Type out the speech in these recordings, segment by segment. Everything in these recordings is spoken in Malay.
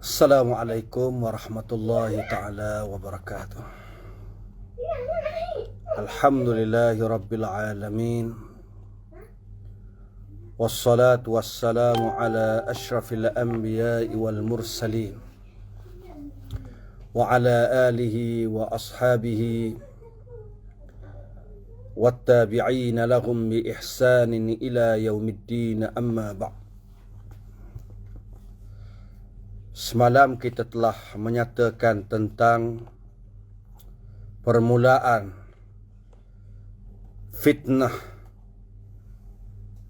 Assalamualaikum warahmatullahi ta'ala wabarakatuh. Alhamdulillahi rabbil alamin. Wassalatu wassalamu ala ashrafil anbiya'i wal mursalin. Wa ala alihi wa ashabihi wattabi'ina lahum bi ihsanin ila yaumiddin, amma ba'd. Semalam kita telah menyatakan tentang permulaan fitnah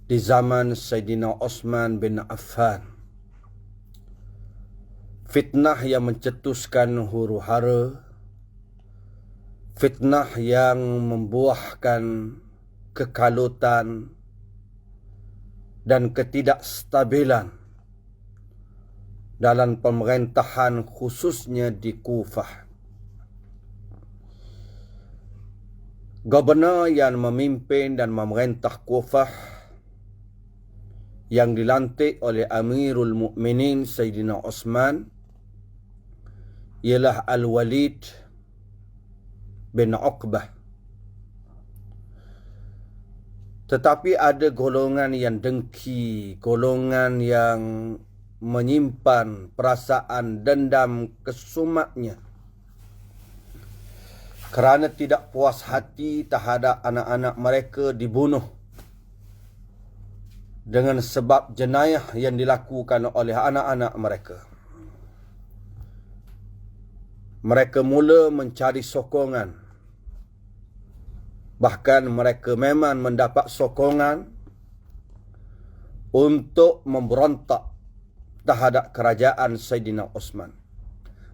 di zaman Sayyidina Uthman bin Affan. Fitnah yang mencetuskan huru-hara, fitnah yang membuahkan kekalutan dan ketidakstabilan dalam pemerintahan, khususnya di Kufah. Gubernur yang memimpin dan memerintah Kufah yang dilantik oleh Amirul Mukminin Sayyidina Uthman ialah Al-Walid bin Uqbah. Tetapi ada golongan yang dengki, golongan yang menyimpan perasaan dendam kesumatnya kerana tidak puas hati terhadap anak-anak mereka dibunuh dengan sebab jenayah yang dilakukan oleh anak-anak mereka. Mereka mula mencari sokongan. Bahkan mereka memang mendapat sokongan untuk memberontak terhadap kerajaan Sayyidina Uthman,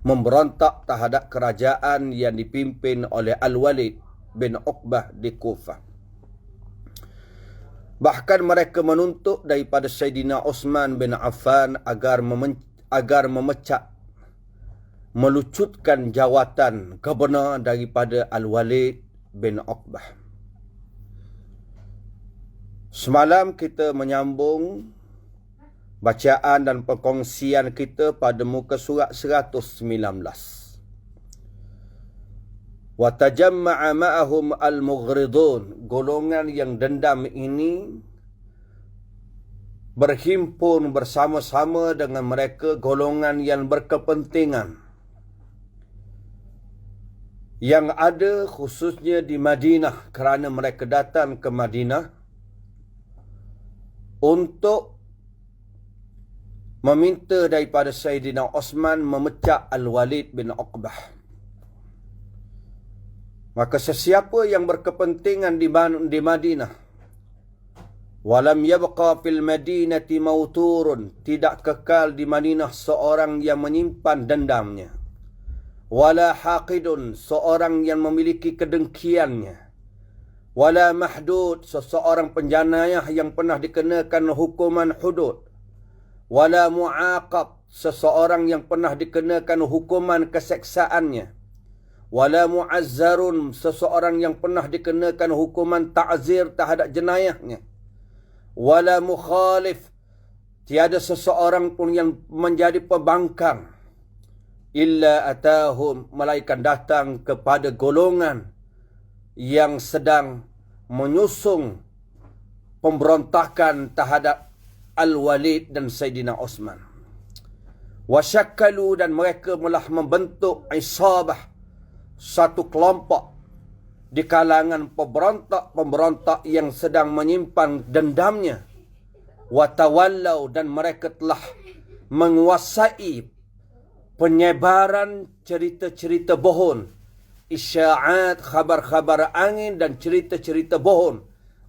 memberontak terhadap kerajaan yang dipimpin oleh Al-Walid bin Uqbah di Kufah. Bahkan mereka menuntut daripada Sayyidina Uthman bin Affan agar memecat, melucutkan jawatan gubernur daripada Al-Walid bin Uqbah. Semalam kita menyambung bacaan dan perkongsian kita pada muka surat 119. Wa tajamma'a ma'ahum al-mughridun. Golongan yang dendam ini berhimpun bersama-sama dengan mereka golongan yang berkepentingan yang ada khususnya di Madinah, kerana mereka datang ke Madinah untuk meminta daripada Sayyidina Uthman memecat Al-Walid bin Uqbah. Maka sesiapa yang berkepentingan di Madinah, walam yabqa fil madinati mauturun, tidak kekal di Madinah seorang yang menyimpan dendamnya, wala haqidun, seorang yang memiliki kedengkiannya, wala mahdud, seseorang penjanayah yang pernah dikenakan hukuman hudud, wala mu'aqab, seseorang yang pernah dikenakan hukuman keseksaannya, wala mu'azzarun, seseorang yang pernah dikenakan hukuman ta'zir terhadap jenayahnya, wala mukhalif, tiada seseorang pun yang menjadi pembangkang, illa atahum, melainkan datang kepada golongan yang sedang menyusung pemberontakan terhadap Al-Walid dan Sayyidina Uthman. Wasyakkalu, dan mereka telah membentuk isabah, satu kelompok di kalangan pemberontak-pemberontak yang sedang menyimpan dendamnya. Watawallau, dan mereka telah menguasai penyebaran cerita-cerita bohong, isya'at, khabar-khabar angin dan cerita-cerita bohong,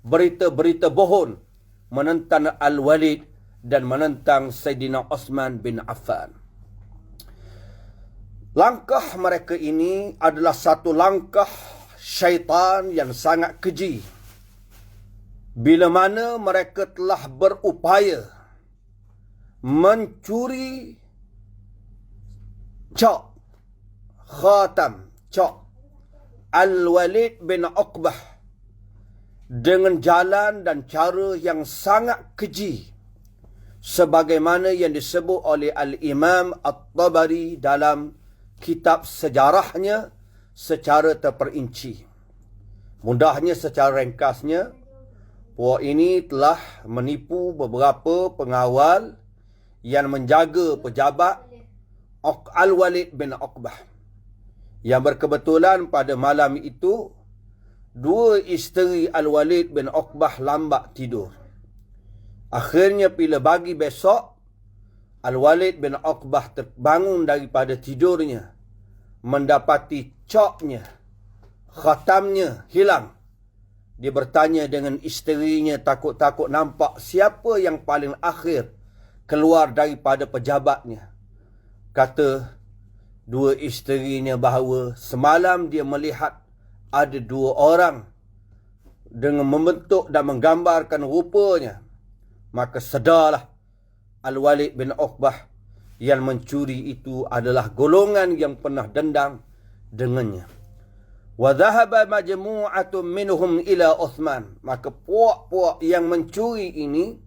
berita-berita bohong menentang Al-Walid dan menentang Sayyidina Uthman bin Affan. Langkah mereka ini adalah satu langkah syaitan yang sangat keji. Bila mana mereka telah berupaya mencuri khatam Al-Walid bin Uqbah dengan jalan dan cara yang sangat keji, sebagaimana yang disebut oleh Al-Imam At-Tabari dalam kitab sejarahnya secara terperinci. Mudahnya secara ringkasnya, puak ini telah menipu beberapa pengawal yang menjaga pejabat Al-Walid bin Uqbah. Yang berkebetulan pada malam itu, dua isteri Al-Walid bin Uqbah lambat tidur. Akhirnya bila pagi besok, Al-Walid bin Uqbah terbangun daripada tidurnya, mendapati coknya, khatamnya hilang. Dia bertanya dengan isterinya, takut-takut nampak siapa yang paling akhir keluar daripada pejabatnya. Kata dua isterinya bahawa semalam dia melihat ada dua orang dengan membentuk dan menggambarkan rupanya. Maka sedarlah Al-Walid bin Uqbah yang mencuri itu adalah golongan yang pernah dendam dengannya. Wa dhahaba majmu'atun minhum ila Uthman. Maka puak-puak yang mencuri ini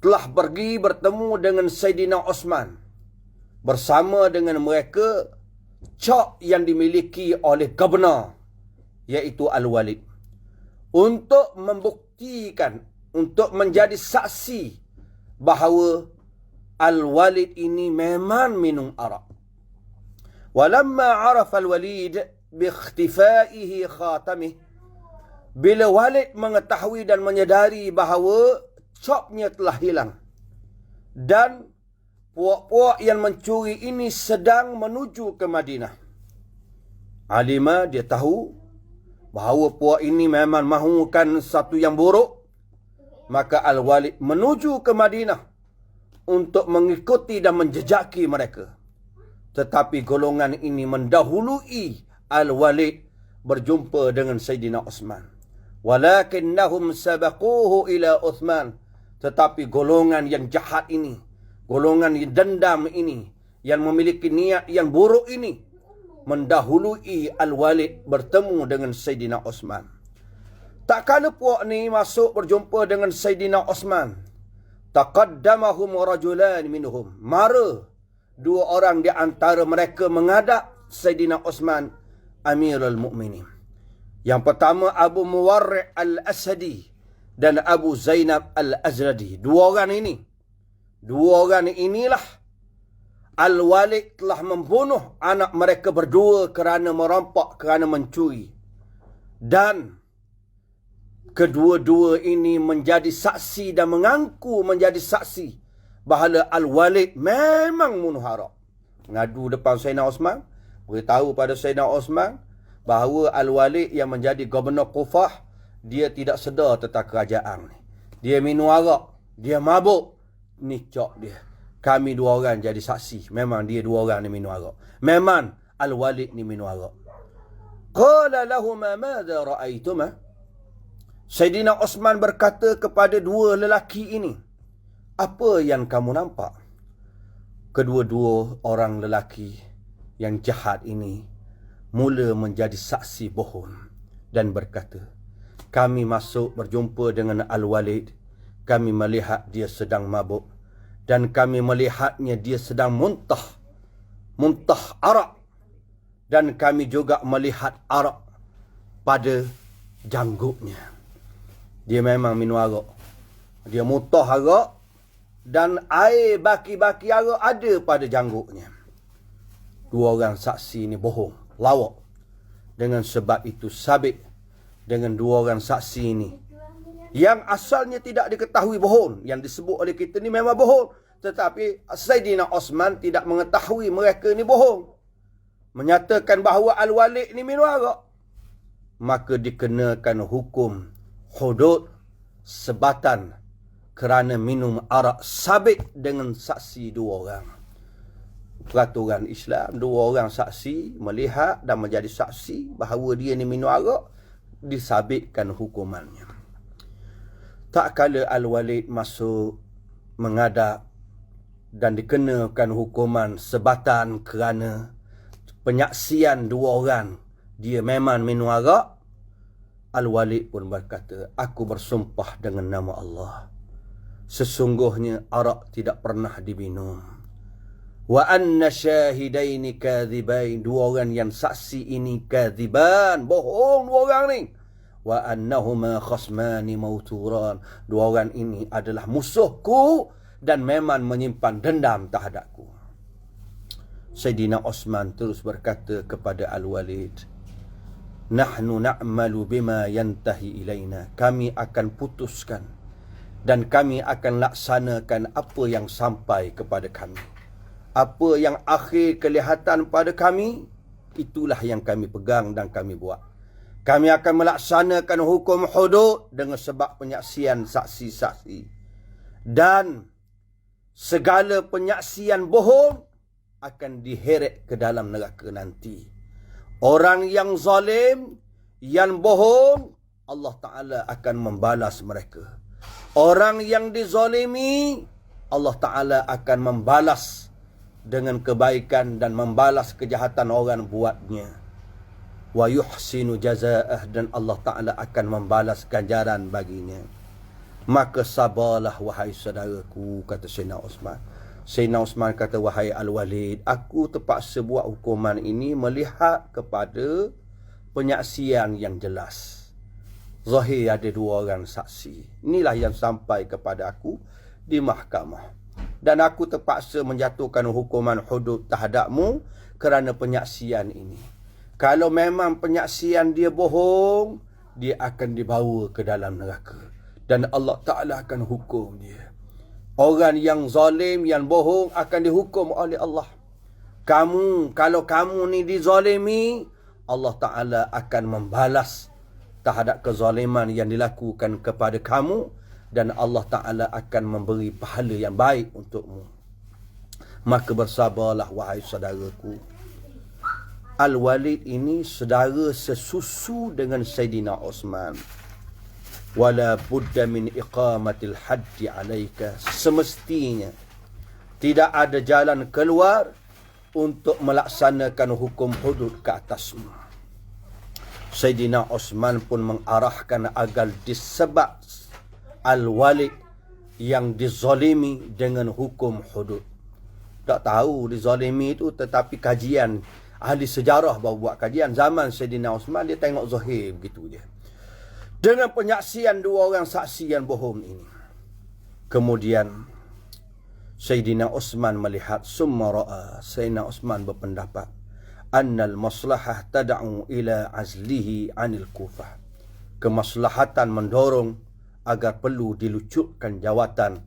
telah pergi bertemu dengan Saidina Osman. Bersama dengan mereka cok yang dimiliki oleh Gubernur, iaitu Al-Walid, untuk membuktikan, untuk menjadi saksi bahawa Al-Walid ini memang minum arak. Walamma arafa Al-Walid biikhtifaihi khatamih. Bila Walid mengetahui dan menyedari bahawa copnya telah hilang dan puak-puak yang mencuri ini sedang menuju ke Madinah, alima, dia tahu bahawa puak ini memang mahukan satu yang buruk. Maka Al-Walid menuju ke Madinah untuk mengikuti dan menjejaki mereka. Tetapi golongan ini mendahului Al-Walid berjumpa dengan Sayyidina Osman. Walakinnahum sabaquhu ila Uthman. Tetapi golongan yang jahat ini, golongan yang dendam ini, yang memiliki niat yang buruk ini, mendahului Al-Walid bertemu dengan Sayyidina Osman. Tak kala puak ni masuk berjumpa dengan Sayyidina Osman, taqaddamahum rajulan minhum. Mara dua orang di antara mereka menghadap Sayyidina Osman, Amirul Mukminin. Yang pertama Abu Muwarri' Al-Asadi dan Abu Zainab Al-Azradi. Dua orang inilah Al-Walid telah membunuh anak mereka berdua kerana merampak, kerana mencuri. Dan kedua-dua ini menjadi saksi dan mengaku menjadi saksi bahawa Al-Walid memang bunuh arak. Ngadu depan Sayyidina Osman, beritahu pada Sayyidina Osman bahawa Al-Walid yang menjadi Gubernur Kufah, dia tidak sedar tentang kerajaan. Dia minum arak, dia mabuk. Ni cok dia. Kami dua orang jadi saksi. Memang dia dua orang ni minum arak. Memang Al-Walid ni minum arak. Qala lahuma madza ra'aituma? Sayyidina Osman berkata kepada dua lelaki ini, apa yang kamu nampak? Kedua-dua orang lelaki yang jahat ini mula menjadi saksi bohong dan berkata, kami masuk berjumpa dengan Al-Walid, kami melihat dia sedang mabuk dan kami melihatnya dia sedang muntah arak, dan kami juga melihat arak pada janggutnya. Dia memang minum arak. Dia muntah arak dan air baki-baki arak ada pada janggutnya. Dua orang saksi ini bohong, lawak. Dengan sebab itu sabit dengan dua orang saksi ini, yang asalnya tidak diketahui bohong, yang disebut oleh kita ni memang bohong, tetapi Sayyidina Osman tidak mengetahui mereka ni bohong, menyatakan bahawa Al-Walid ni minum arak, maka dikenakan hukum hudud sebatan kerana minum arak sabit dengan saksi dua orang. Peraturan Islam, dua orang saksi melihat dan menjadi saksi bahawa dia ni minum arak, disabitkan hukumannya. Tak kala Al-Walid masuk menghadap dan dikenakan hukuman sebatan kerana penyaksian dua orang dia memang minum arak, Al-Walid pun berkata, aku bersumpah dengan nama Allah, sesungguhnya arak tidak pernah diminum. Wa anna syahidaini kadhibain, dua orang yang saksi ini kadhiban, bohong dua orang ni. Wa annahuma khasmani mauturan, dua orang ini adalah musuhku dan memang menyimpan dendam terhadapku. Sayyidina Osman terus berkata kepada Al-Walid, nahnu na'malu bima yantahi ilaina, kami akan putuskan dan kami akan laksanakan apa yang sampai kepada kami. Apa yang akhir kelihatan pada kami, itulah yang kami pegang dan kami buat. Kami akan melaksanakan hukum hudud dengan sebab penyaksian saksi-saksi. Dan segala penyaksian bohong akan diheret ke dalam neraka nanti. Orang yang zalim, yang bohong, Allah Ta'ala akan membalas mereka. Orang yang dizalimi, Allah Ta'ala akan membalas dengan kebaikan dan membalas kejahatan orang buatnya. Wa yuhsinu jazaa'ah, dan Allah Ta'ala akan membalas ganjaran baginya. Maka sabarlah wahai saudaraku, kata Sayyidina Osman. Sayyidina Osman kata, wahai Al-Walid, aku terpaksa buat hukuman ini melihat kepada penyaksian yang jelas. Zahir ada dua orang saksi. Inilah yang sampai kepada aku di mahkamah. Dan aku terpaksa menjatuhkan hukuman hudud terhadapmu kerana penyaksian ini. Kalau memang penyaksian dia bohong, dia akan dibawa ke dalam neraka. Dan Allah Ta'ala akan hukum dia. Orang yang zalim, yang bohong akan dihukum oleh Allah. Kalau kamu ni dizalimi, Allah Ta'ala akan membalas terhadap kezaliman yang dilakukan kepada kamu. Dan Allah Ta'ala akan memberi pahala yang baik untukmu. Maka bersabarlah wahai saudaraku. Al-Walid ini saudara sesusu dengan Sayyidina Osman. Wala budda min iqamatil haddi alaika, semestinya tidak ada jalan keluar untuk melaksanakan hukum hudud ke atasmu. Sayyidina Osman pun mengarahkan agar disebab Al-Walid yang dizalimi dengan hukum hudud. Tak tahu dizalimi itu, tetapi kajian ahli sejarah baru buat kajian. Zaman Sayyidina Osman dia tengok zahir begitu je. Dengan penyaksian dua orang saksi yang bohong ini. Kemudian Sayyidina Osman melihat, summa ra'a, Sayyidina Osman berpendapat, annal maslahah tad'u ila azlihi anil Kufah. Kemaslahatan mendorong agar perlu dilucutkan jawatan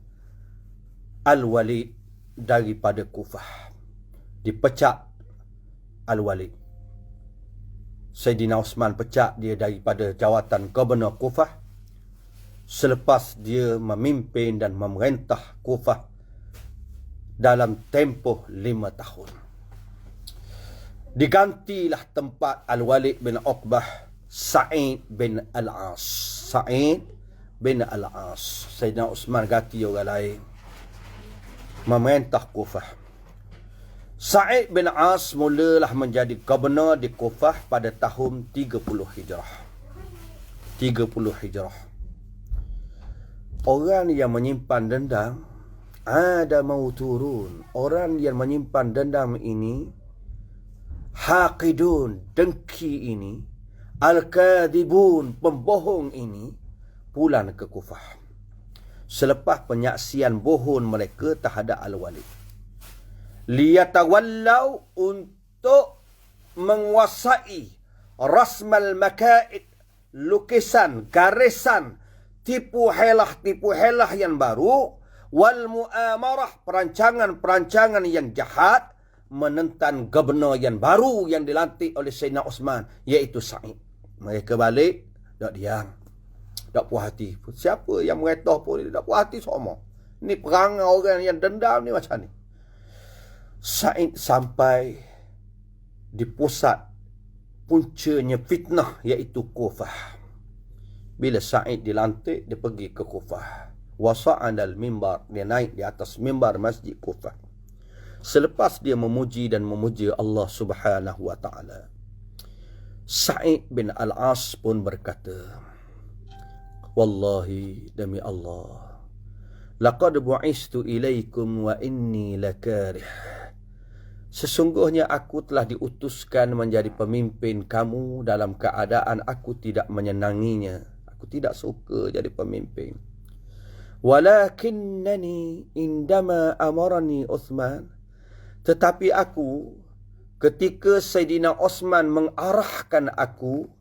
Al-Walid daripada Kufah. Dipecat Al-Walid. Sayyidina Osman pecat dia daripada jawatan Gubernur Kufah selepas dia memimpin dan memerintah Kufah dalam tempoh 5 tahun. Digantilah tempat Al-Walid bin Uqbah Sa'id bin Al-As. Sa'id bin Al-As. Sayyidina Osman ganti orang lain memerintah Kufah. Sa'id bin As mulalah menjadi gubernur di Kufah pada tahun 30 Hijrah. 30 Hijrah. Orang yang menyimpan dendam ada mau turun. Orang yang menyimpan dendam ini, haqidun, dengki ini, al-kadhibun, pembohong ini, pulang ke Kufah selepas penyaksian bohong mereka terhadap Al-Walid. Liyatawallau, untuk menguasai rasmal makaid, lukisan, garisan, tipu helah yang baru, wal muamarah, perancangan-perancangan yang jahat menentang gubernur yang baru yang dilantik oleh Sayyidina Osman, iaitu Sa'id. Mereka balik, tak diam, tak puas hati. Siapa yang meretah pun dia tak puas hati semua. Ni perang orang yang dendam ni macam ni. Sa'id sampai di pusat puncanya fitnah, iaitu Kufah. Bila Sa'id dilantik, dia pergi ke Kufah. Wasa'adal mimbar, dia naik di atas mimbar masjid Kufah. Selepas dia memuji dan memuji Allah Subhanahu wa ta'ala, Sa'id bin Al-As pun berkata, wallahi, demi Allah, Laqad bu'istu ilaikum wa inni lakarih. Sesungguhnya aku telah diutuskan menjadi pemimpin kamu dalam keadaan aku tidak menyenanginya. Aku tidak suka jadi pemimpin. Walakinnani indama amarani Uthman. Tetapi aku, ketika Sayyidina Osman mengarahkan aku,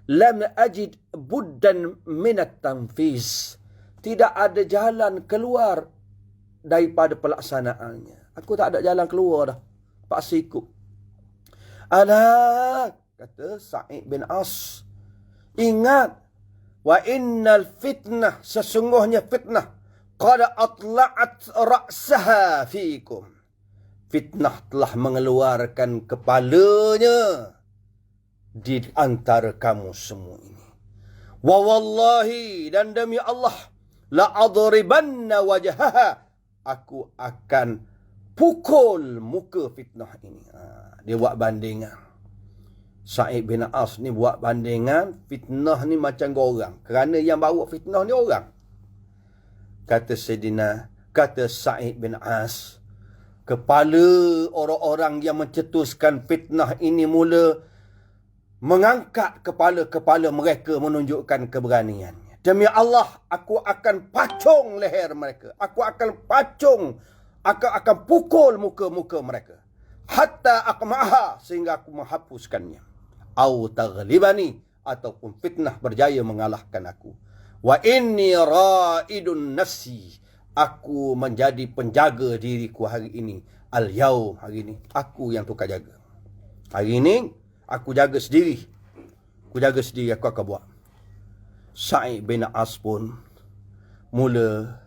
lam ajid buddan minat tanfiz. Tidak ada jalan keluar daripada pelaksanaannya. Aku tak ada jalan keluar dah. Paksa ikut. Ala, kata Sa'id bin As, ingat, wa innal fitnah, sesungguhnya fitnah, qad atla'at ra'saha fiikum. Fitnah telah mengeluarkan kepalanya di antara kamu semua ini. Wa wallahi, dan demi Allah, la adribanna wajhaha, aku akan pukul muka fitnah ini. Dia buat bandingan. Sa'id bin As ni buat bandingan, fitnah ni macam orang. Kerana yang bawa fitnah ni orang. Kata Sa'id bin As, kepala orang-orang yang mencetuskan fitnah ini mula mengangkat kepala-kepala mereka menunjukkan keberaniannya. Demi Allah, aku akan pacung leher mereka. Aku akan pukul muka-muka mereka. Hatta aqma'aha, sehingga aku menghapuskannya. Au taghlibani, ataupun fitnah berjaya mengalahkan aku. Wa inni ra'idun nafsi, aku menjadi penjaga diriku hari ini. Al-yaum, hari ini aku yang tukar jaga. Hari ini aku jaga sendiri. Aku akan buat. Sa'id bin As pun mula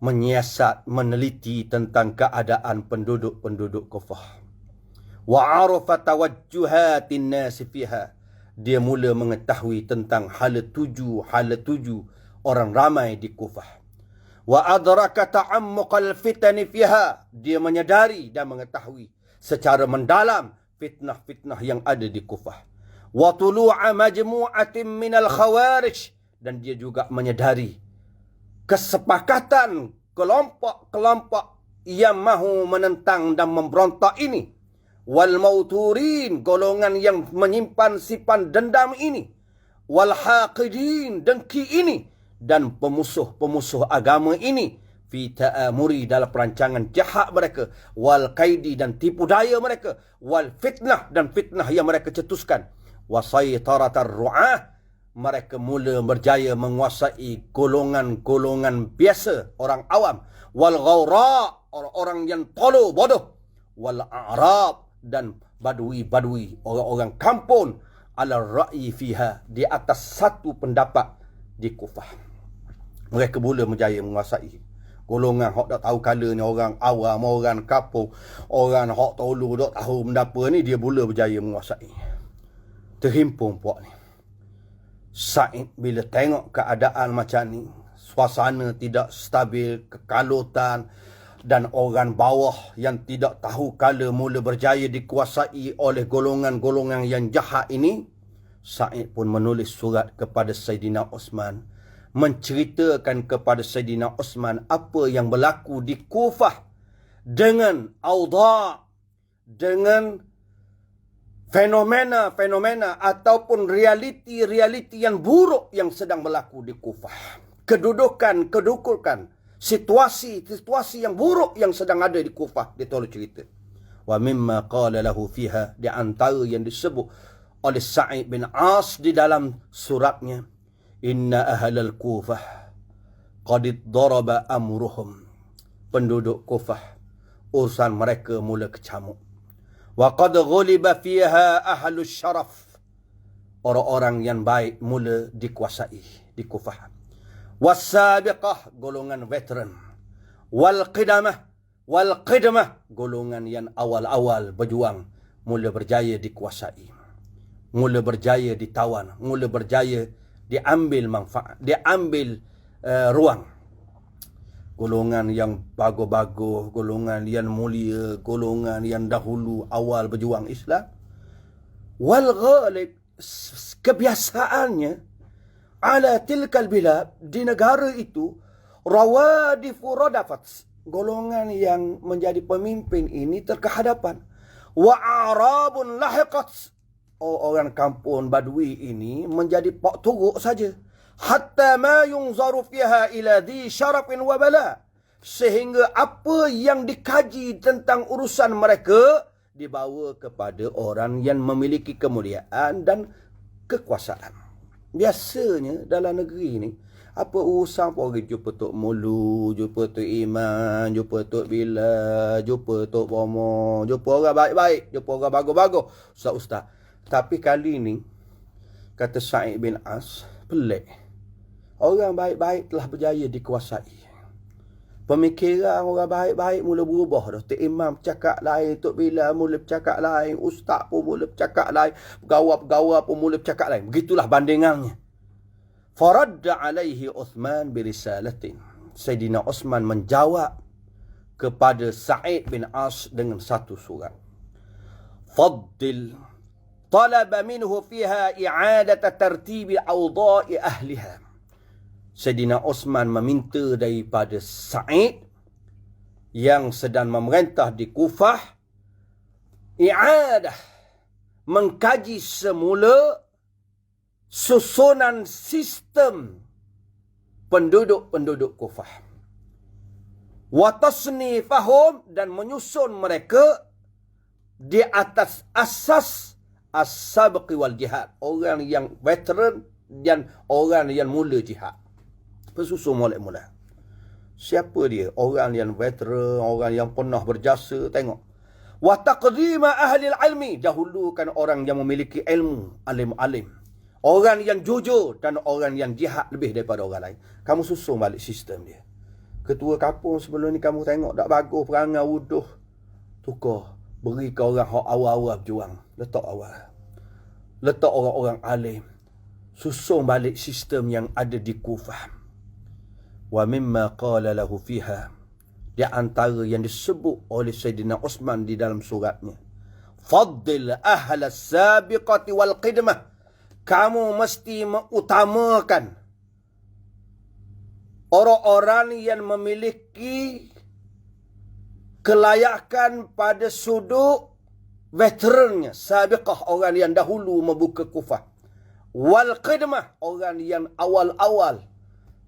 menyiasat, meneliti tentang keadaan penduduk-penduduk Kufah. Wa arafa tawajjuhatin nas fiha. Dia mula mengetahui tentang hala tuju orang ramai di Kufah. Wa adraka ta'ammuqal fitani fiha. Dia menyadari dan mengetahui secara mendalam fitnah-fitnah yang ada di Kufah. Wa tulu'a majmu'atin minal khawarij. Dan dia juga menyadari kesepakatan kelompok-kelompok yang mahu menentang dan memberontak ini. Wal mauturin, golongan yang menyimpan simpan dendam ini. Wal haqidin, dengki ini. Dan pemusuh-pemusuh agama ini. Fi ta'amuri, dalam perancangan jahat mereka. Wal qaidi, dan tipu daya mereka. Wal fitnah, dan fitnah yang mereka cetuskan. Wa saytaratar ru'ah, mereka mula berjaya menguasai golongan-golongan biasa, orang awam. Wal ghawra, orang-orang yang tolo, bodoh. Wal a'rab, dan badui-badui, orang-orang kampung. Ala ra'i fiha, di atas satu pendapat di Kufah. Mereka mula berjaya menguasai golongan hok tak tahu kala ni, orang awam, orang kampung, orang hok tolo tak tahu benda apa ni, dia mula berjaya menguasai. Terhimpun puak ni. Sa'id bila tengok keadaan macam ni, suasana tidak stabil, kekalutan, dan orang bawah yang tidak tahu kala mula berjaya dikuasai oleh golongan-golongan yang jahat ini, Sa'id pun menulis surat kepada Sayyidina Osman, menceritakan kepada Sayyidina Osman apa yang berlaku di Kufah dengan awda', dengan fenomena-fenomena ataupun realiti-realiti yang buruk yang sedang berlaku di Kufah. Kedudukan, situasi yang buruk yang sedang ada di Kufah, dia tolong cerita. Wa mimma qala lahu fiha, di antara yang disebut oleh Sa'id bin As di dalam suratnya, inna ahlal Kufah qad daraba amruhum. Penduduk Kufah, urusan mereka mula kecamuk. Wa qad ghuliba fiha ahlus syaraf. Orang-orang yang baik mula dikuasai di Kufah. Was-sabiqah, golongan veteran. Wal-qidamah, golongan yang awal-awal berjuang, mula berjaya dikuasai. Mula berjaya ditawan, mula berjaya diambil manfaat, diambil ruang. Golongan yang bagus-bagus, golongan yang mulia, golongan yang dahulu awal berjuang Islam. Wal ghalib, kebiasaannya ala tilkal bilad, di negara itu, Rawadifu radafat. Golongan yang menjadi pemimpin ini terkehadapan. Wa arabun lahiqat. Orang kampung Badui ini menjadi pak turuk saja. Hatta ma yunzaru fiha ila dhi syarafin wa bala. Sehingga apa yang dikaji tentang urusan mereka dibawa kepada orang yang memiliki kemuliaan dan kekuasaan. Biasanya dalam negeri ini, apa urusan pun orang jumpa Tok Mulu, jumpa Tok Iman, jumpa Tok Bila, jumpa Tok Bomo, jumpa orang baik-baik, jumpa orang bagus-bagus, ustaz-ustaz. Tapi kali ni, kata Sa'id bin As, pelik. Orang baik-baik telah berjaya dikuasai. Pemikiran orang baik-baik mula berubah dah. Tok Imam bercakap lain, Tok Bila mula bercakap lain, ustaz pun mula bercakap lain, pegawai-pegawai pun mula bercakap lain. Begitulah bandingannya. Faradda alaihi Uthman birisalatin. Sayyidina Uthman menjawab kepada Sa'id bin As dengan satu surat. Faddil talaba minhu fiha i'adata tartibi awda'i ahliha. Sayyidina Uthman meminta daripada Sa'id yang sedang memerintah di Kufah, i'adah, mengkaji semula susunan sistem penduduk-penduduk Kufah. Wa tasnifahum, dan menyusun mereka di atas asas as-sabqi wal jihad. Orang yang veteran dan orang yang mula jihad. Pesusun mula-mula. Siapa dia? Orang yang veteran, orang yang pernah berjasa. Tengok. Wa taqdima ahli al-ilmi. Dahulukan orang yang memiliki ilmu, alim-alim. Orang yang jujur dan orang yang jihad lebih daripada orang lain. Kamu susun balik sistem dia. Ketua kampung sebelum ni kamu tengok tak bagus perangai wuduh. Tukar. Beri ke orang awal-awal berjuang. Letak awal. Letak orang-orang alim. Susun balik sistem yang ada di Kufah. Wa mimma qala lahu fiha. Di antara yang disebut oleh Sayyidina Uthman di dalam suratnya. Faddil ahla sabiqati wal qidmah. Kamu mesti mengutamakan orang-orang yang memiliki kelayakan pada sudut veterannya. Sabiqah, orang yang dahulu membuka Kufah. Wal qidmah, orang yang awal-awal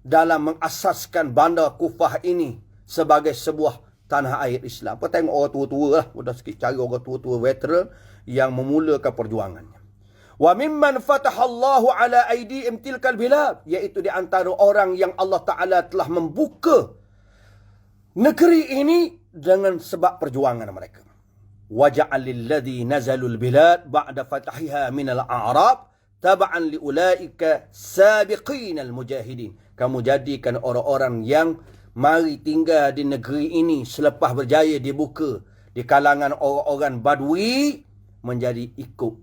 dalam mengasaskan bandar Kufah ini sebagai sebuah tanah air Islam. Apa tengok orang tua-tua lah. Sudah sikit cari orang tua-tua veteran yang memulakan perjuangannya. Wa mimman fatahallahu ala aidihim tilkal bilad, iaitu di antara orang yang Allah Ta'ala telah membuka negeri ini dengan sebab perjuangan mereka. Wa ja'alil ladzi nazalul bilad ba'da fatahiha minal a'rab taba'an liulaika sabiqinal mujahidin. Kamu jadikan orang-orang yang mari tinggal di negeri ini selepas berjaya dibuka di kalangan orang-orang Badui menjadi ikut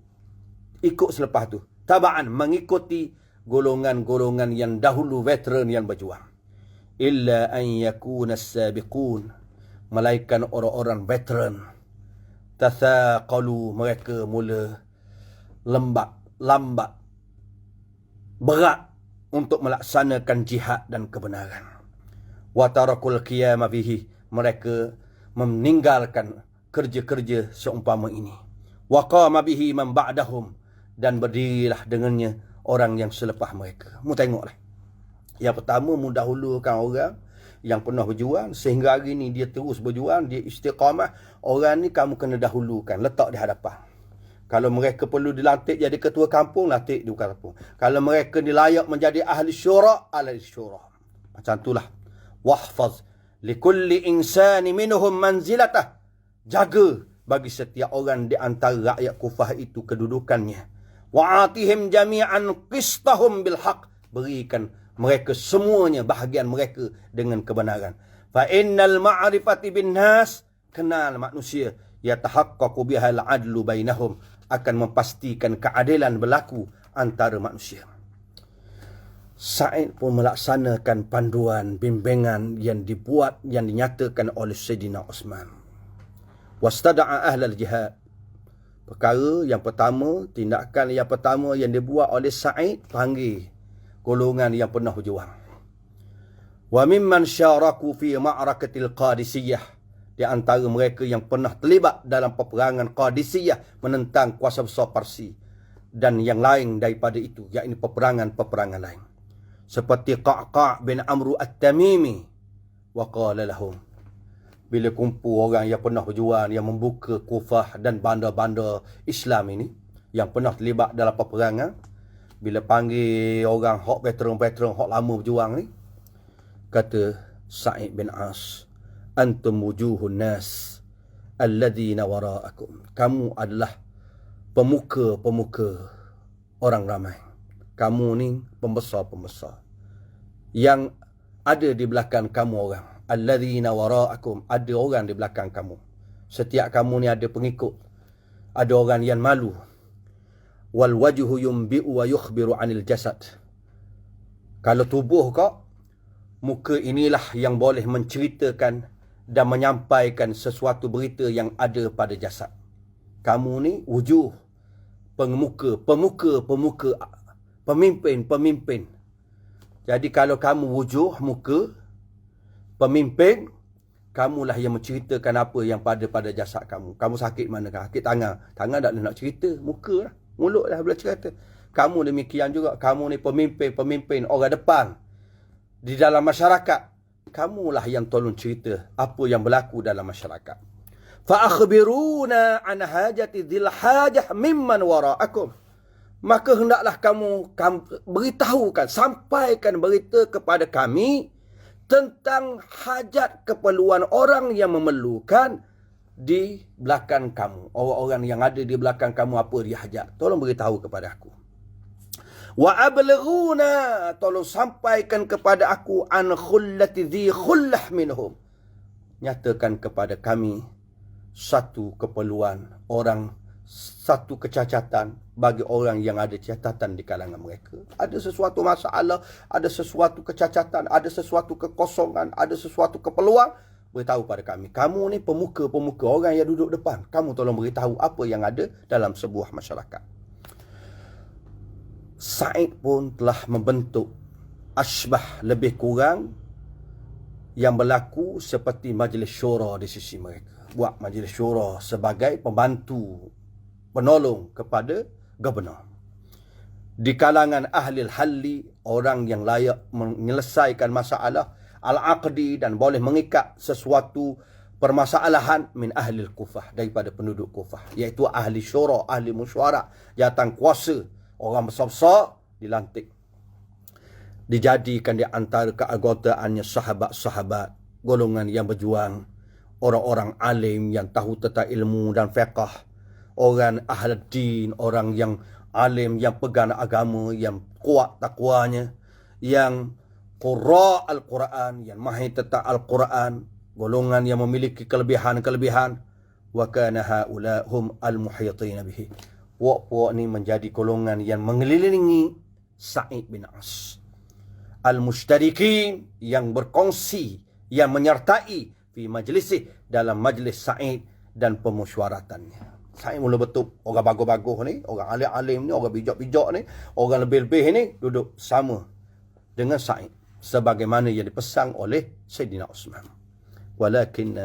selepas tu. Taba'an, mengikuti golongan-golongan yang dahulu veteran yang berjuang. Illa an yakuna as-sabiqun, melainkan orang-orang veteran. Tathaqalu, mereka mula lambat, berat untuk melaksanakan jihad dan kebenaran. Wa tarakul qiyama bihi, mereka meninggalkan kerja-kerja seumpama ini. Wa qama bihi man ba'dahum, dan berdirilah dengannya orang yang selepas mereka. Mu tengoklah. Yang pertama, mu dahulukan orang yang pernah berjuang sehingga hari ni dia terus berjuang, dia istiqamah. Orang ni kamu kena dahulukan, letak di hadapan. Kalau mereka perlu dilantik jadi ketua kampung, lantik di kampung. Kalau mereka dilayak menjadi ahli syura, ahli syura. Macam itulah. Wahfaz likulli insani minhum manzilatah. Jaga bagi setiap orang di antara rakyat Kufah itu kedudukannya. Wa'atihim jami'an qistahum bil haq. Berikan mereka semuanya bahagian mereka dengan kebenaran. Fa innal ma'rifati bin nas, kenal manusia, yatahaqqaqu bihal adlu bainahum, akan memastikan keadilan berlaku antara manusia. Sa'id pun melaksanakan panduan bimbingan yang dibuat, yang dinyatakan oleh Sayyidina Uthman. Wastada'a ahlal jihad. Perkara yang pertama, tindakan yang pertama yang dibuat oleh Sa'id, panggil golongan yang pernah berjuang. Wa mimman syaraku fi ma'rakatil Qadisiyah, di antara mereka yang pernah terlibat dalam peperangan Qadisiyah menentang kuasa besar Parsi, dan yang lain daripada itu, yakni peperangan-peperangan lain. Seperti Qa'qa' bin Amru At-Tamimi, wa qala lahum, bila kumpul orang yang pernah berjuang, yang membuka Kufah dan bandar-bandar Islam ini, yang pernah terlibat dalam peperangan, bila panggil orang hok veteran-veteran hok lama berjuang ni, kata Sa'id bin As, antum wujuhun nas alladhina wara'akum, kamu adalah pemuka-pemuka orang ramai. Kamu ni pembesar-pembesar yang ada di belakang kamu orang. Alladzina wara'akum, ada orang di belakang kamu. Setiap kamu ni ada pengikut. Ada orang yang malu. Wal wajhu yumbi'u wa yukhbiru 'anil jasad. Kalau tubuh kau, muka inilah yang boleh menceritakan dan menyampaikan sesuatu berita yang ada pada jasad. Kamu ni wujuh, pemuka, pemimpin. Jadi kalau kamu wujuh, muka, pemimpin, kamulah yang menceritakan apa yang pada jasad kamu. Kamu sakit manakah? Sakit tangan. Tangan tak nak cerita, muka lah. Mulut lah boleh cerita. Kamu demikian juga. Kamu ni pemimpin orang depan di dalam masyarakat. Kamulah yang tolong cerita apa yang berlaku dalam masyarakat. Fa akhbiruna an hajati dhil hajah mimman wara'akum. Maka hendaklah kamu beritahukan, sampaikan berita kepada kami tentang hajat keperluan orang yang memerlukan di belakang kamu. Orang-orang yang ada di belakang kamu, apa dia hajat. Tolong beritahu kepada aku. Wa ablaghuna, tolong sampaikan kepada aku an khullati dhi khullah minhum. Nyatakan kepada kami satu keperluan orang, satu kecacatan bagi orang yang ada catatan di kalangan mereka. Ada sesuatu masalah, ada sesuatu kecacatan, ada sesuatu kekosongan, ada sesuatu keperluan, beritahu pada kami. Kamu ni pemuka-pemuka orang yang duduk depan. Kamu tolong beritahu apa yang ada dalam sebuah masyarakat. Sa'id pun telah membentuk asbah lebih kurang yang berlaku seperti majlis syura di sisi mereka. Buat majlis syura sebagai pembantu, penolong kepada gubernur. Di kalangan ahli halli, orang yang layak menyelesaikan masalah al-aqdi dan boleh mengikat sesuatu permasalahan min ahli Kufah, daripada penduduk Kufah, iaitu ahli syura, ahli mesyuarat, jawatan kuasa, orang besar-besar dilantik, dijadikan di antara keanggotaannya sahabat-sahabat, golongan yang berjuang, orang-orang alim yang tahu tentang ilmu dan fiqh, orang ahli din, orang yang alim, yang pegang agama, yang kuat takwanya, yang qurra al-Quran, yang mahir tentang al-Quran, golongan yang memiliki kelebihan-kelebihan. Wa kana haula hum al-muhitin bihi. Puak-puak ni menjadi golongan yang mengelilingi Sa'id bin As. Al-mushtarikin, yang berkongsi, yang menyertai fi majlisih, dalam majlis Sa'id dan pemesyuaratannya. Sa'id mula betul orang bagus-bagus ni, orang alim-alim ni, orang bijak-bijak ni, orang lebih-lebih ni duduk sama dengan Sa'id, sebagaimana yang dipesan oleh Sayyidina Osman. Walakin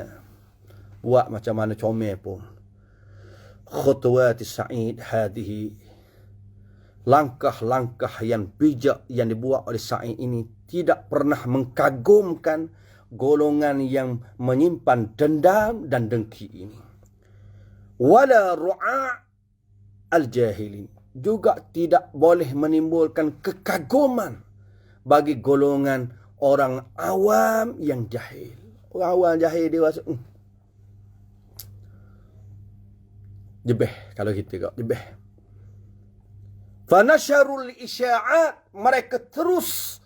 buat macam mana comel pun, khutuwat Sa'id hadihi, langkah-langkah yang bijak yang dibuat oleh Sa'id ini tidak pernah mengkagumkan golongan yang menyimpan dendam dan dengki ini. Wala ru'a al-jahilin, juga tidak boleh menimbulkan kekaguman bagi golongan orang awam yang jahil. Orang awam jahil dia rasa jebeh, kalau kita kau jebeh. Fanasharul isya'at, mereka terus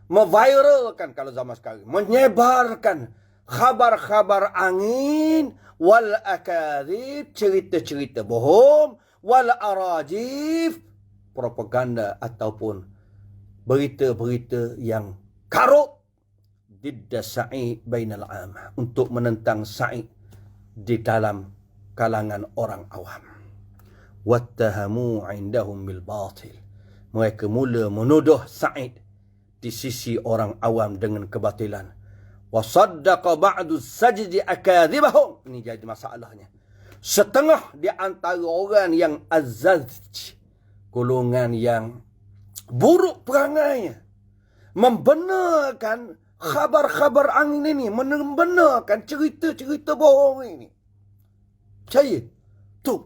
memviralkan, kalau zaman sekarang, menyebarkan khabar-khabar angin, wal akadzib, cerita-cerita bohong, wal arajif, propaganda ataupun berita-berita yang karut, didda Sa'id bainal amah, untuk menentang Sa'id di dalam kalangan orang awam. Wattahamu indahum bil batil, mereka mula menuduh Sa'id di sisi orang awam dengan kebatilan. Wa saddaqa ba'du sajdi akadzibahum. Ini jadi masalahnya. Setengah di antara orang yang azaj, golongan yang buruk perangainya, membenarkan khabar-khabar angin ini, membenarkan cerita-cerita bohong ini. Percaya? Tuh.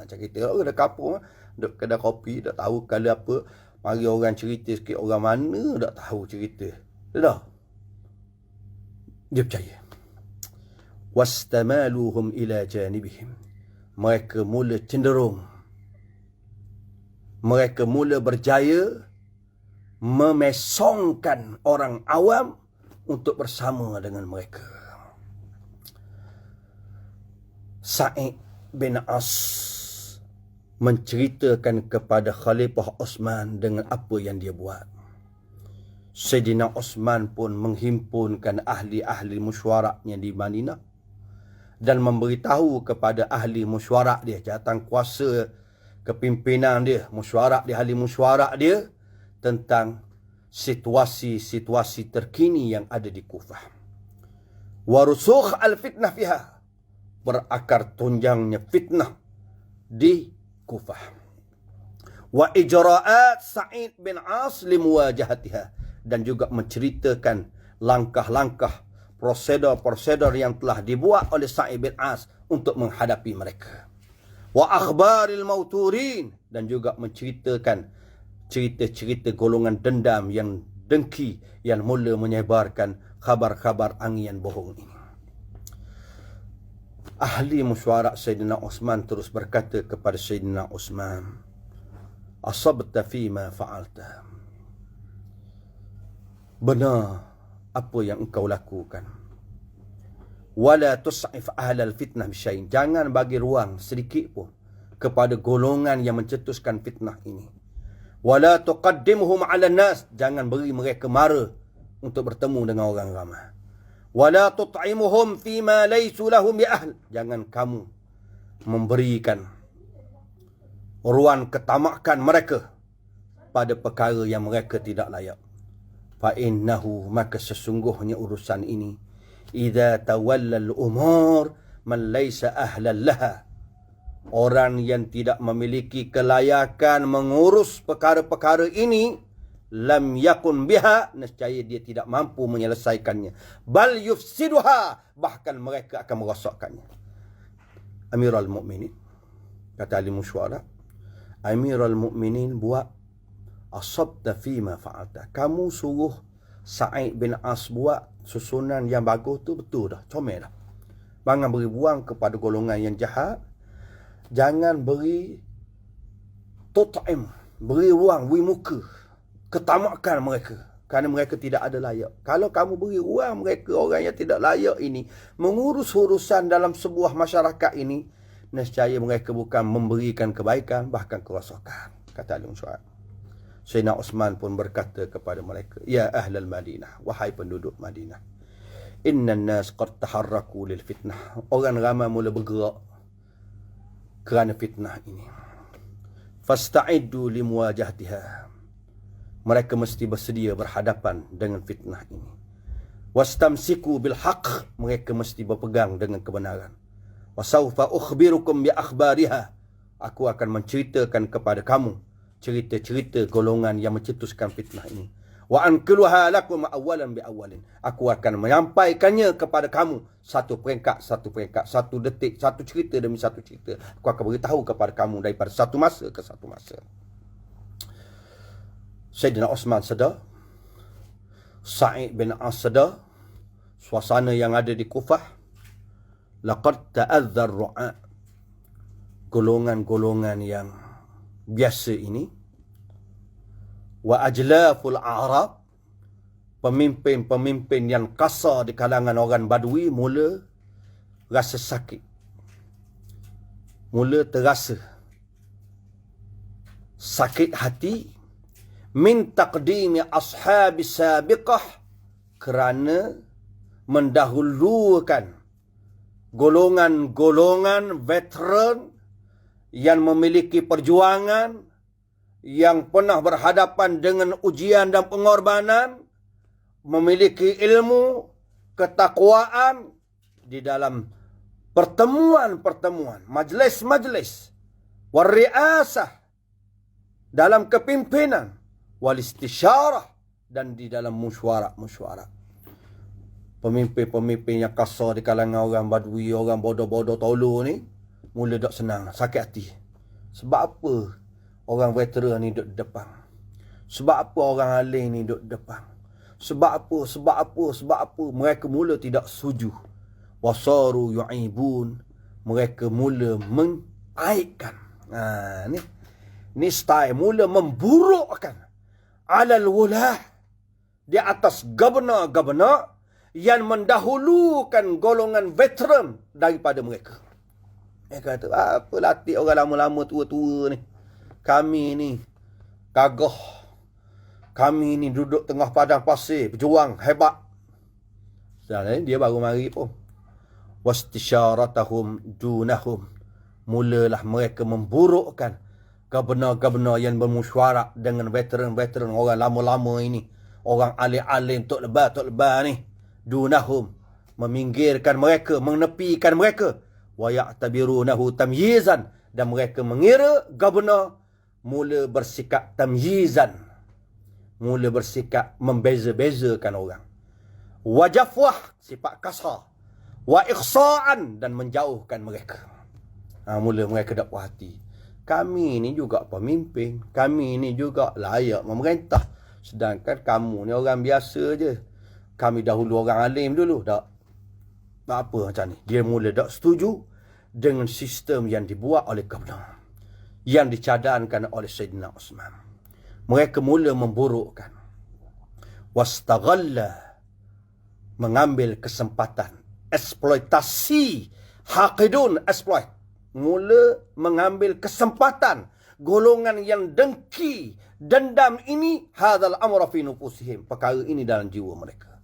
Cerita orang dah kapur, duk kedai kopi, tak tahu kali apa. Mari orang cerita sikit, orang mana tak tahu cerita. Dah. Dia percaya. Wastamaluhum ila janibihim. Mereka mula cenderung. Mereka mula berjaya memesongkan orang awam untuk bersama dengan mereka. Sa'id bin As menceritakan kepada Khalifah Osman dengan apa yang dia buat. Sayyidina Osman pun menghimpunkan ahli-ahli mesyuaratnya di Madinah dan memberitahu kepada ahli mesyuarat dia, jawatan kuasa kepimpinan dia, mesyuarat dia, ahli mesyuarat dia, tentang situasi-situasi terkini yang ada di Kufah. Warusukh al-fitnah fiha, berakar tunjangnya fitnah di Kufah. Wa ijra'at Sa'id bin As limuwajahatiha, dan juga menceritakan langkah-langkah, prosedur-prosedur yang telah dibuat oleh Sa'id bin As untuk menghadapi mereka. Wa akhbaril mauturin, dan juga menceritakan cerita-cerita golongan dendam yang dengki yang mula menyebarkan khabar-khabar angin bohong ini. Ahli mesyuarat Sayyidina Osman terus berkata kepada Sayyidina Osman, asabta fima fa'alta. Benar apa yang engkau lakukan. Wala tus'if ahlal fitnah bisyai'in. Jangan bagi ruang sedikit pun kepada golongan yang mencetuskan fitnah ini. Wala tuqaddimuhum 'ala nas. Jangan beri mereka mara untuk bertemu dengan orang ramai. Wala tut'imuhum fima laysu lahum bi ahl. Jangan kamu memberikan ruang ketamakan mereka pada perkara yang mereka tidak layak. Fa innahu, maka sesungguhnya urusan ini, idza tawalla al-umur man laysa ahlan laha. Orang yang tidak memiliki kelayakan mengurus perkara-perkara ini, lam yakun biha, nescaya dia tidak mampu menyelesaikannya. Bal yufsiduha, bahkan mereka akan merosakkannya. Amirul Mukminin, kata ahli mesyuarat, Amirul Mukminin buat asabta fima fa'alta. Kamu suruh Sa'id bin As buat susunan yang bagus tu betul dah, comel dah. Jangan beri buang kepada golongan yang jahat. Jangan beri tut'im, beri ruang, beri muka ketamakan mereka, kerana mereka tidak ada layak. Kalau kamu beri ruang mereka, orang yang tidak layak ini, mengurus urusan dalam sebuah masyarakat ini, nescaya mereka bukan memberikan kebaikan, bahkan kerosakan, kata Alim Syu'ab. Sayyidina Osman pun berkata kepada mereka, ya ahlal Madinah, wahai penduduk Madinah, innan nas qad taharraku lil fitnah. Orang ramai mula bergerak kerana fitnah ini. Fasta'iddu limuwajahatiha. Mereka mesti bersedia berhadapan dengan fitnah ini. Wastamsiku bil haqq. Mereka mesti berpegang dengan kebenaran. Wasawfa ukhbirukum bi akhbariha. Aku akan menceritakan kepada kamu cerita-cerita golongan yang mencetuskan fitnah ini. Wa anqiluha lakum awalan bi awalin. Aku akan menyampaikannya kepada kamu satu peringkat, satu detik, satu cerita demi satu cerita. Aku akan beritahu kepada kamu daripada satu masa ke satu masa. Sayyidina Osman sedar, Sa'id bin As sedar, suasana yang ada di Kufah. Laqad ta'adzar ru'a. Golongan-golongan yang biasa ini, wa ajlaful a'rab, pemimpin-pemimpin yang kasar di kalangan orang Badui mula rasa sakit, mula terasa sakit hati min taqdimi ashabi sabiqah, kerana mendahulukan golongan-golongan veteran yang memiliki perjuangan, yang pernah berhadapan dengan ujian dan pengorbanan, memiliki ilmu, ketakwaan di dalam pertemuan-pertemuan, majlis-majlis, wariasah, dalam kepimpinan, wal istisyarah, dan di dalam mesyuarat-mesyuarat. Pemimpin-pemimpin yang kasar di kalangan orang badui, orang bodoh-bodoh tolu ni, mula tak senang, sakit hati. Sebab apa orang veteran ni duduk depan? Sebab apa orang alim ni duduk depan? Sebab apa? Mereka mula tidak setuju. Wasaru yu'ibun. Mereka mula mengaibkan. Ni style mula memburukkan alal wulah, di atas governor-governor yang mendahulukan golongan veteran daripada mereka. Mereka kata, apa latih orang lama-lama tua-tua ni. Kami ni gagah. Kami ni duduk tengah padang pasir, berjuang hebat. Dan dia baru mari pun. Wastisyaratahum dunahum. Mulalah mereka memburukkan governor-governor yang bermusyawarah dengan veteran-veteran orang lama-lama ini. Orang alim-alim tok lebah ni. Dunahum. Meminggirkan mereka, menepikan mereka. Wa ya'tabirunahu tamyizan. Dan mereka mengira governor mula bersikap tamyizan. Mula bersikap membeza-bezakan orang. Wajafwah, sifat kasar. Wa ikhsa'an, dan menjauhkan mereka. Mula mereka tak puas hati. Kami ni juga pemimpin. Kami ni juga layak memerintah. Sedangkan kamu ni orang biasa je. Kami dahulu orang alim dulu. Tak apa macam ni. Dia mula tak setuju dengan sistem yang dibuat oleh governor. Yang dicadangkan oleh Sayyidina Osman. Mereka mula memburukkan. Wastaghalla, mengambil kesempatan. Eksploitasi. Haqidun, exploit. Mula mengambil kesempatan. Golongan yang dengki, dendam ini, hadzal amra fi nufusihim. Perkara ini dalam jiwa mereka.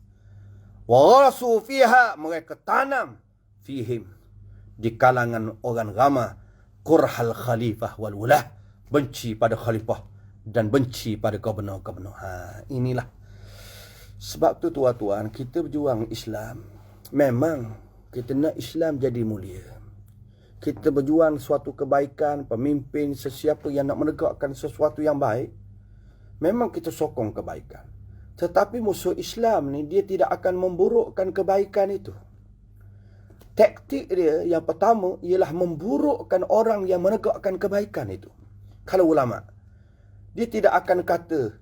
Wa rasu fiha, mereka tanam fihim, di kalangan orang ramai, kurhal khalifah wal wulah, benci pada khalifah dan benci pada gubernur-gubernur. Inilah sebab tu tuan-tuan, kita berjuang Islam. Memang kita nak Islam jadi mulia. Kita berjuang suatu kebaikan, pemimpin, sesiapa yang nak menegakkan sesuatu yang baik, memang kita sokong kebaikan. Tetapi musuh Islam ni, dia tidak akan memburukkan kebaikan itu. Taktik dia yang pertama ialah memburukkan orang yang menegakkan kebaikan itu. Kalau ulama, dia tidak akan kata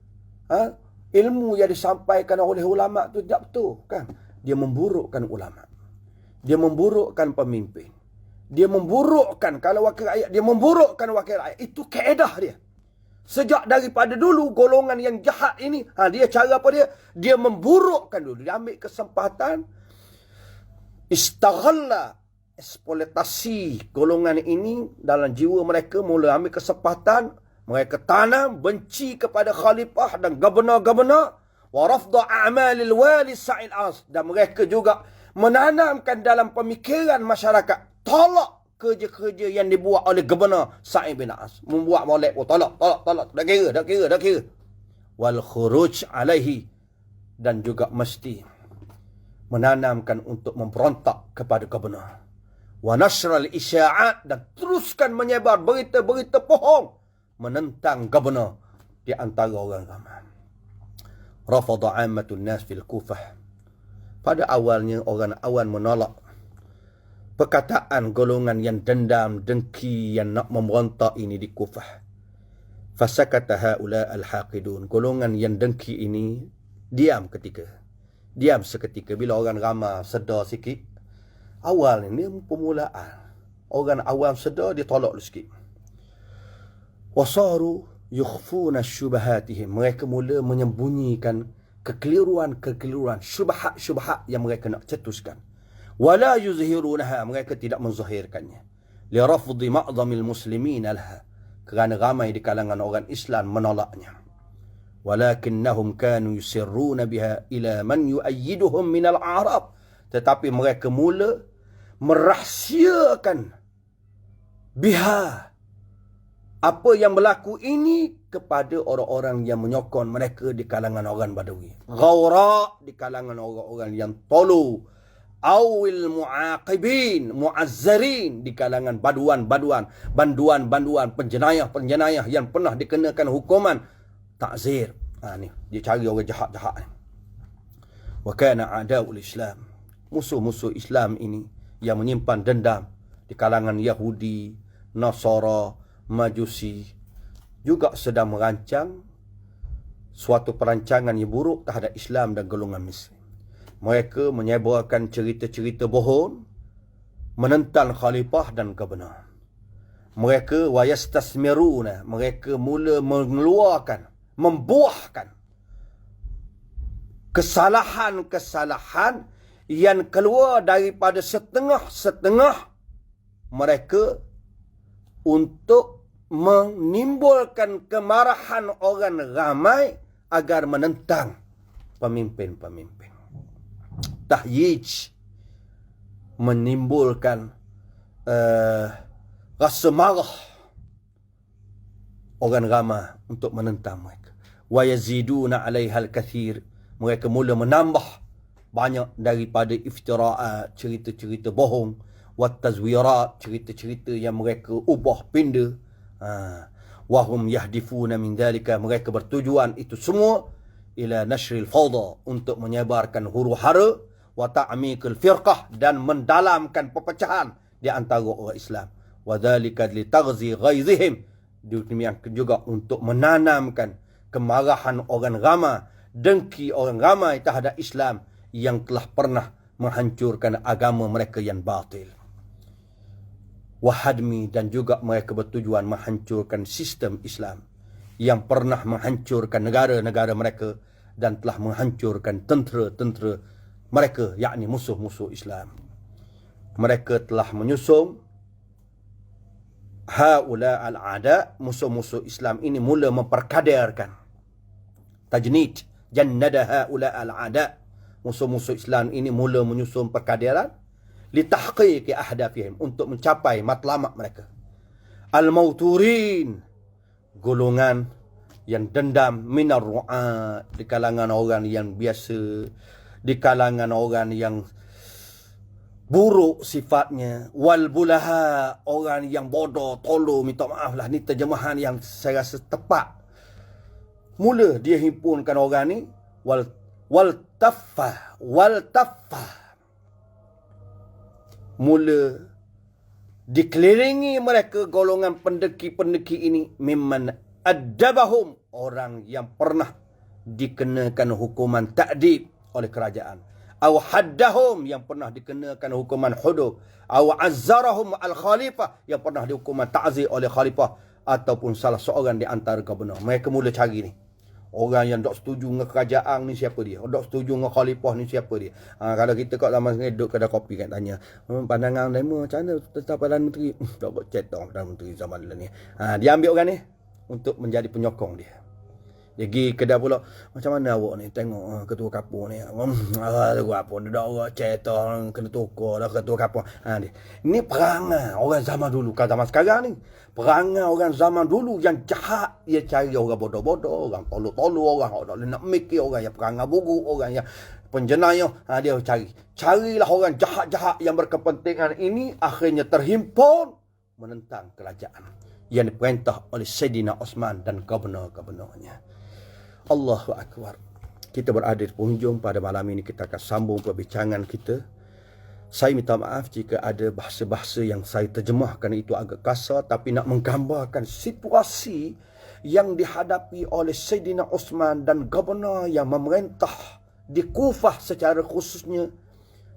ilmu yang disampaikan oleh ulama tu tidak betul, kan? Dia memburukkan ulama. Dia memburukkan pemimpin. Dia memburukkan, kalau wakil rakyat, dia memburukkan wakil rakyat. Itu kaedah dia. Sejak daripada dulu, golongan yang jahat ini, dia cara apa dia? Dia memburukkan dulu. Dia ambil kesempatan, istaghalla, eksploitasi golongan ini dalam jiwa mereka, mula ambil kesempatan, mereka tanam benci kepada khalifah dan gubernur-gubernur, wa rafda a'malil wali sa'il as, dan mereka juga menanamkan dalam pemikiran masyarakat, tolak kerja-kerja yang dibuat oleh gubernur Sa'id bin As. Membuat molek, tolak. Tak kira. Wal khuruj alaihi, dan juga mesti menanamkan untuk memberontak kepada gubernur. Wa nashral isya'at, dan teruskan menyebar berita-berita bohong menentang gubernur di antara orang ramai. Rafada 'ammatun nas fil Kufah. Pada awalnya orang awam menolak perkataan golongan yang dendam, dengki, yang nak memberontak ini di Kufah. Fasakata haula al-haqidun. Golongan yang dengki ini diam seketika. Bila orang ramai sedar sikit, awal ini permulaan. Orang awam sedar, dia tolak dulu sikit. Wasaru yukhfuna syubahatihim. Mereka mula menyembunyikan kekeliruan, syubhat yang mereka nak cetuskan. Wala yuzhirunaha, mereka tidak menzahirkannya. Li rafdi ma'zamil muslimin laha, kerana ramai di kalangan orang Islam menolaknya. Walakinnahum kanu yusirruna biha ila man yu'ayyiduhum minal a'rab, tetapi mereka mula merahsiakan biha, apa yang berlaku ini, kepada orang-orang yang menyokong mereka di kalangan orang Badawi. Ghawra di kalangan orang-orang yang tolu. Awil mu'aqibin, mu'azzarin di kalangan banduan-banduan, penjenayah-penjenayah yang pernah dikenakan hukuman ta'zir. Ni dia cari orang jahat-jahat ni. Wa kana a'da'ul Islam. Musuh-musuh Islam ini yang menyimpan dendam di kalangan Yahudi, Nasara, Majusi juga sedang merancang suatu perancangan yang buruk terhadap Islam dan golongan Muslim. Mereka menyebarkan cerita-cerita bohong menentang khalifah dan kebenaran. Mereka wayastasmiruna, mereka mula mengeluarkan, membuahkan kesalahan-kesalahan yang keluar daripada setengah-setengah mereka untuk menimbulkan kemarahan orang ramai agar menentang pemimpin-pemimpin. Tahyij, menimbulkan rasa marah orang ramai untuk menentang mereka. Wa yaziduna 'alaihal kathir, mereka mula menambah banyak daripada iftiraat, cerita-cerita bohong, wat tazwirat, cerita-cerita yang mereka ubah pinda. Wahum yahdifuna min dhalika, mereka bertujuan itu semua ila nashril fawda, untuk menyebarkan huru-hara, wa ta'miqil firqah, dan mendalamkan perpecahan di antara orang Islam. Wa dhalika li taghzi ghaizihim, demikian juga untuk menanamkan kemarahan orang ramai, dengki orang ramai terhadap Islam yang telah pernah menghancurkan agama mereka yang batil. Wahadmi, dan juga mereka bertujuan menghancurkan sistem Islam yang pernah menghancurkan negara-negara mereka dan telah menghancurkan tentera-tentera mereka, yakni musuh-musuh Islam. Mereka telah menyusung haula al-a'da, musuh-musuh Islam ini mula memperkaderkan tajnid, jannada haula al-a'da, musuh-musuh Islam ini mula menyusun perkaderan litahqiqi ahdafihim, untuk mencapai matlamat mereka. Al-mauturin, golongan yang dendam, minar ru'at, di kalangan orang yang biasa, di kalangan orang yang buruk sifatnya, wal bulaha, orang yang bodoh, tolol, minta maaf lah, ni terjemahan yang saya rasa tepat. Mula dia himpunkan orang ni, wal taffah, mula dikelilingi mereka golongan pendeki-pendeki ini, mimman addabahum, orang yang pernah dikenakan hukuman ta'dib oleh kerajaan, aw haddahum, yang pernah dikenakan hukuman hudud, aw azzarahum al-khalifah, yang pernah dihukuman ta'zir oleh khalifah ataupun salah seorang di antara gubernur. Mereka mula cari ni, orang yang tak setuju dengan kerajaan ni siapa dia? Tak setuju dengan khalifah ni siapa dia? Kalau kita kat zaman sekarang duduk kedai kopi kan tanya, pandangan lama macam mana tentang Perdana Menteri? Tak buat cetak Perdana Menteri zaman ni. Dia ambil orang ni untuk menjadi penyokong dia. Dia pergi kedai pula, macam mana awak ni tengok ketua kapur ni? Ketua kapur dia dah orang cetak, kena tukar dah ketua kapur. Ini perangai orang zaman dulu. Kalau zaman sekarang ni, perangai orang zaman dulu yang jahat. Dia cari orang bodoh-bodoh, orang tolol-tolol, orang tak boleh nak mikir, orang yang perangai buruk, orang yang penjenayah. Dia cari. Carilah orang jahat-jahat yang berkepentingan ini, akhirnya terhimpun menentang kerajaan yang diperintah oleh Sayyidina Osman dan gubernur-gubernurnya. Allahu Akbar. Kita berada di penghujung pada malam ini. Kita akan sambung perbincangan kita. Saya minta maaf jika ada bahasa-bahasa yang saya terjemahkan itu agak kasar, tapi nak menggambarkan situasi yang dihadapi oleh Sayyidina Osman dan gubernur yang memerintah di Kufah secara khususnya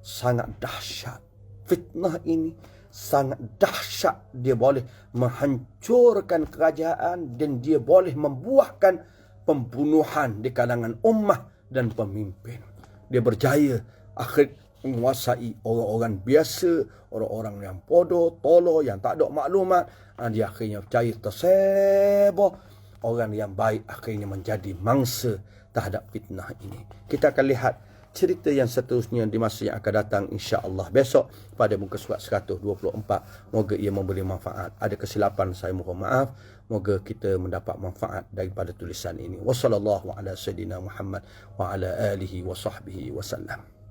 sangat dahsyat. Fitnah ini sangat dahsyat. Dia boleh menghancurkan kerajaan dan dia boleh membuahkan pembunuhan di kalangan ummah dan pemimpin. Dia berjaya akhir menguasai orang-orang biasa, orang-orang yang bodoh, tolol, yang tak ada maklumat. Dia akhirnya berjaya tersebar. Orang yang baik akhirnya menjadi mangsa terhadap fitnah ini. Kita akan lihat cerita yang seterusnya di masa yang akan datang, insya-Allah besok pada muka surat 124. Moga ia memberi manfaat. Ada kesilapan, saya mohon maaf. Moga kita mendapat manfaat daripada tulisan ini. Wassallallahu ala sayidina Muhammad wa ala alihi wa sahbihi wasallam.